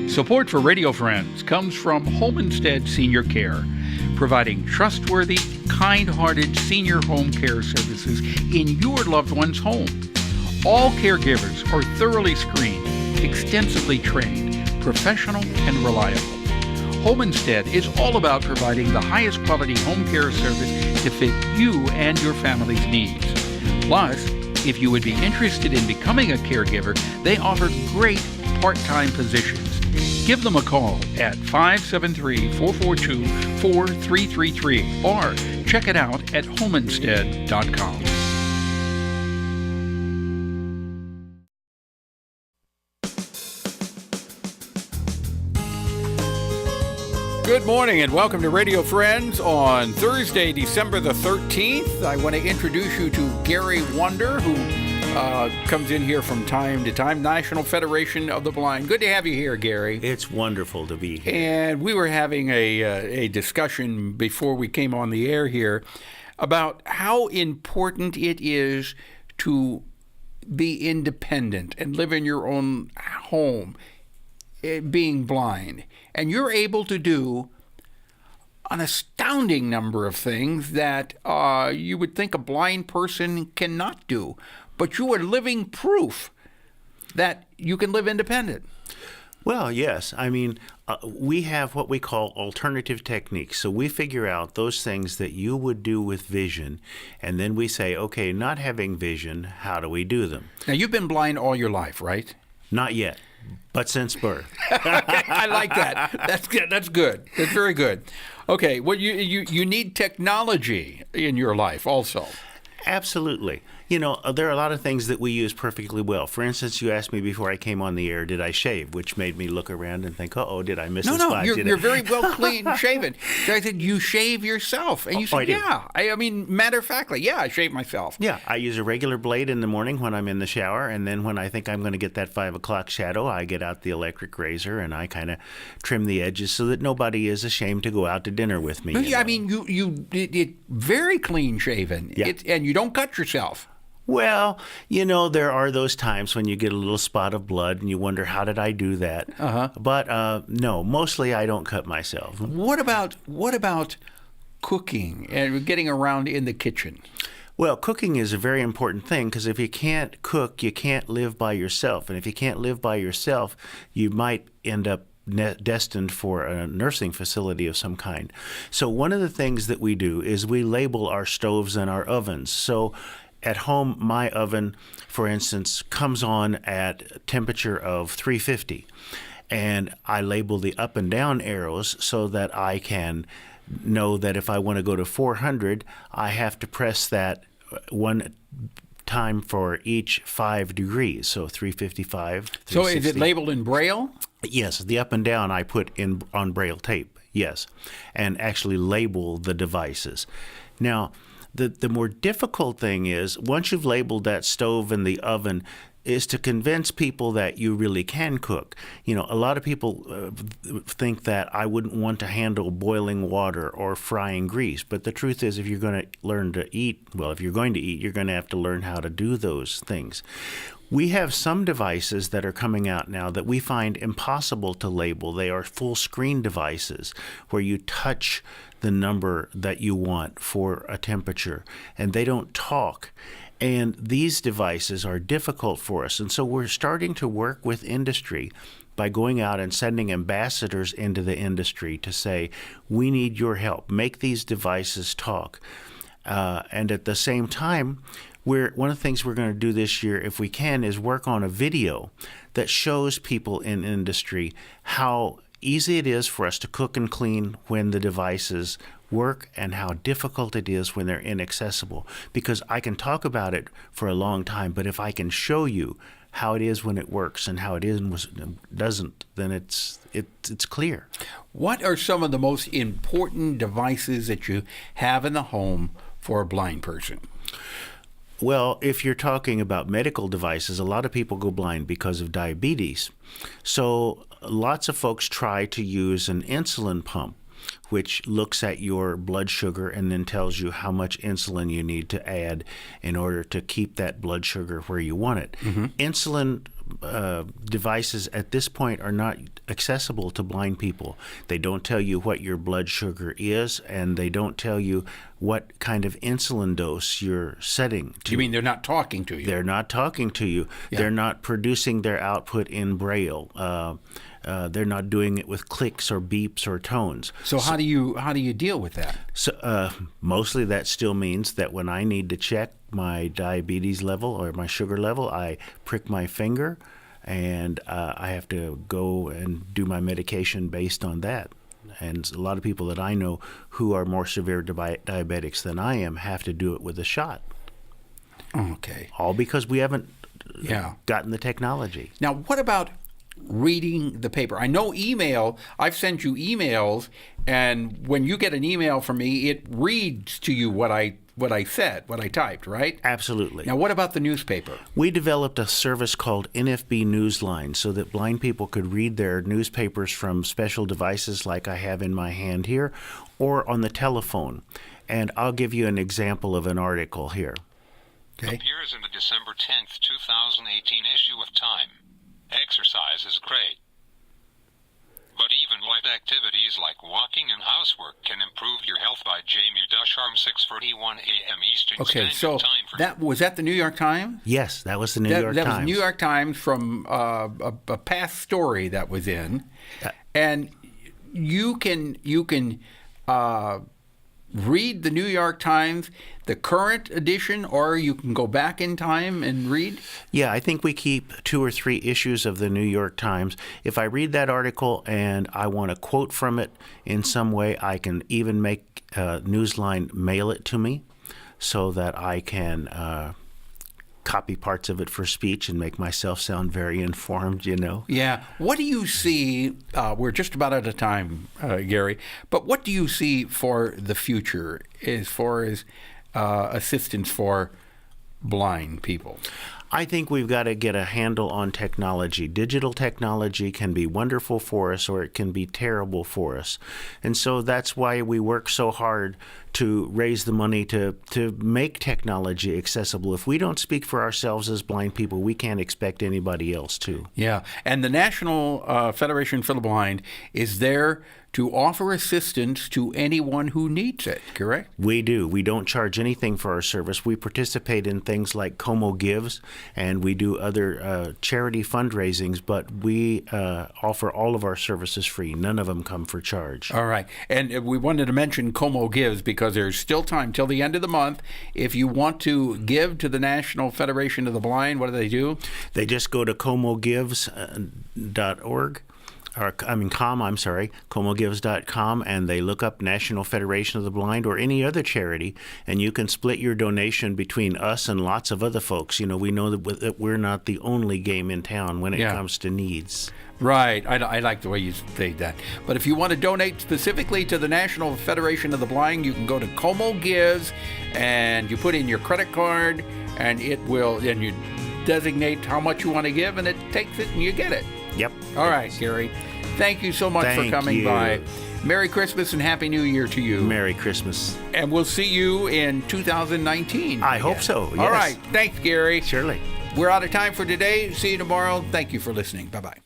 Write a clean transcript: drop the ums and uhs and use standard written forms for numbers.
Support for Radio Friends comes from Home Instead Senior Care, providing trustworthy, kind-hearted senior home care services in your loved one's home. All caregivers are thoroughly screened, extensively trained, professional, and reliable. Home Instead is all about providing the highest quality home care service to fit you and your family's needs. Plus, if you would be interested in becoming a caregiver, they offer great part-time positions. Give them a call at 573-442-4333 or check it out at homeinstead.com. Good morning and welcome to Radio Friends on Thursday, December the 13th. I want to introduce you to Gary Wunder, who comes in here from time to time, National Federation of the Blind. Good to have you here, Gary. It's wonderful to be here. And we were having a discussion before we came on the air here about how important it is to be independent and live in your own home, being blind. And you're able to do an astounding number of things that you would think a blind person cannot do. But you are living proof that you can live independent. Well, yes. I mean, we have what we call alternative techniques. So we figure out those things that you would do with vision, and then we say, okay, not having vision, how do we do them? Now, you've been blind all your life, right? Not yet, but since birth. I like that. That's good. That's good. That's very good. Okay, well, you need technology in your life also. Absolutely. You know, there are a lot of things that we use perfectly well. For instance, you asked me before I came on the air, did I shave? Which made me look around and think, uh-oh, did I miss a spot? No, you're very well clean shaven. So I said, you shave yourself. And you said, yeah. I mean, matter of factly, yeah, I shave myself. Yeah, I use a regular blade in the morning when I'm in the shower, and then when I think I'm going to get that 5 o'clock shadow, I get out the electric razor and I kind of trim the edges so that nobody is ashamed to go out to dinner with me. Yeah, I mean, you very clean shaven, yeah. And you don't cut yourself. Well, you know, there are those times when you get a little spot of blood and you wonder, how did I do that? But no, mostly I don't cut myself. What about cooking and getting around in the kitchen? Well, cooking is a very important thing because if you can't cook, you can't live by yourself. And if you can't live by yourself, you might end up destined for a nursing facility of some kind. So one of the things that we do is we label our stoves and our ovens. So at home, my oven, for instance, comes on at temperature of 350. And I label the up and down arrows so that I can know that if I want to go to 400, I have to press that one time for each 5 degrees. So 355, 360. So is it labeled in Braille? Yes, the up and down I put in on Braille tape, yes, and actually label the devices. Now, the more difficult thing is, once you've labeled that stove and the oven, is to convince people that you really can cook. You know, a lot of people think that I wouldn't want to handle boiling water or frying grease. But the truth is, if you're going to learn to eat, well, if you're going to eat, you're going to have to learn how to do those things. We have some devices that are coming out now that we find impossible to label. They are full screen devices where you touch the number that you want for a temperature, and they don't talk. And these devices are difficult for us. And so we're starting to work with industry by going out and sending ambassadors into the industry to say, we need your help. Make these devices talk. And at the same time, one of the things we're going to do this year, if we can, is work on a video that shows people in industry how easy it is for us to cook and clean when the devices work and how difficult it is when they're inaccessible. Because I can talk about it for a long time, but if I can show you how it is when it works and how it is when it doesn't, then it's clear. What are some of the most important devices that you have in the home for a blind person? Well, if you're talking about medical devices, a lot of people go blind because of diabetes. So lots of folks try to use an insulin pump. which looks at your blood sugar and then tells you how much insulin you need to add in order to keep that blood sugar where you want it. Insulin devices at this point are not accessible to blind people. They don't tell you what your blood sugar is, and they don't tell you what kind of insulin dose you're setting to. You mean they're not talking to you? They're not talking to you. Yeah. They're not producing their output in Braille. They're not doing it with clicks or beeps or tones. So how do you deal with that? So mostly that still means that when I need to check my diabetes level or my sugar level, I prick my finger, and I have to go and do my medication based on that. And a lot of people that I know who are more severe diabetics than I am have to do it with a shot. Okay. All because we haven't gotten the technology. Now, what about reading the paper? I know email, I've sent you emails, and when you get an email from me, it reads to you what I said, what I typed, right? Absolutely. Now, what about the newspaper? We developed a service called NFB Newsline so that blind people could read their newspapers from special devices like I have in my hand here or on the telephone. And I'll give you an example of an article here. Okay. Appears in the December 10th, 2018 issue of Time. Exercise is great. But even light activities like walking and housework can improve your health by Jamie Ducharme, 6:41 a.m. Eastern Okay, Standard so Time. that was that the New York Times? Yes, that was the New York That Times. was New York Times from a past story that was in, and you can read the New York Times, the current edition, or you can go back in time and read? Yeah, I think we keep 2 or 3 issues of the New York Times. If I read that article and I want to quote from it in some way, I can even make Newsline mail it to me so that I can copy parts of it for speech and make myself sound very informed, you know. Yeah. What do you see? We're just about out of time, Gary, but what do you see for the future as far as assistance for blind people? I think we've got to get a handle on technology. Digital technology can be wonderful for us or it can be terrible for us. And so that's why we work so hard to raise the money to make technology accessible. If we don't speak for ourselves as blind people, we can't expect anybody else to. Yeah. And the National Federation for the Blind is there to offer assistance to anyone who needs it, correct? We do. We don't charge anything for our service. We participate in things like Como Gives, and we do other charity fundraisings, but we offer all of our services free. None of them come for charge. All right. And we wanted to mention Como Gives because there's still time till the end of the month. If you want to give to the National Federation of the Blind, what do they do? They just go to comogives.org. comogives.com, and they look up National Federation of the Blind or any other charity, and you can split your donation between us and lots of other folks. You know, we know that we're not the only game in town when it comes to needs. Right. I like the way you say that. But if you want to donate specifically to the National Federation of the Blind, you can go to Como Gives, and you put in your credit card, and it will, and you designate how much you want to give, and it takes it, and you get it. Yep. All right, Gary. Thank you so much for coming by. Merry Christmas and Happy New Year to you. Merry Christmas. And we'll see you in 2019. I hope so, yes. All right. Thanks, Gary. Surely. We're out of time for today. See you tomorrow. Thank you for listening. Bye-bye.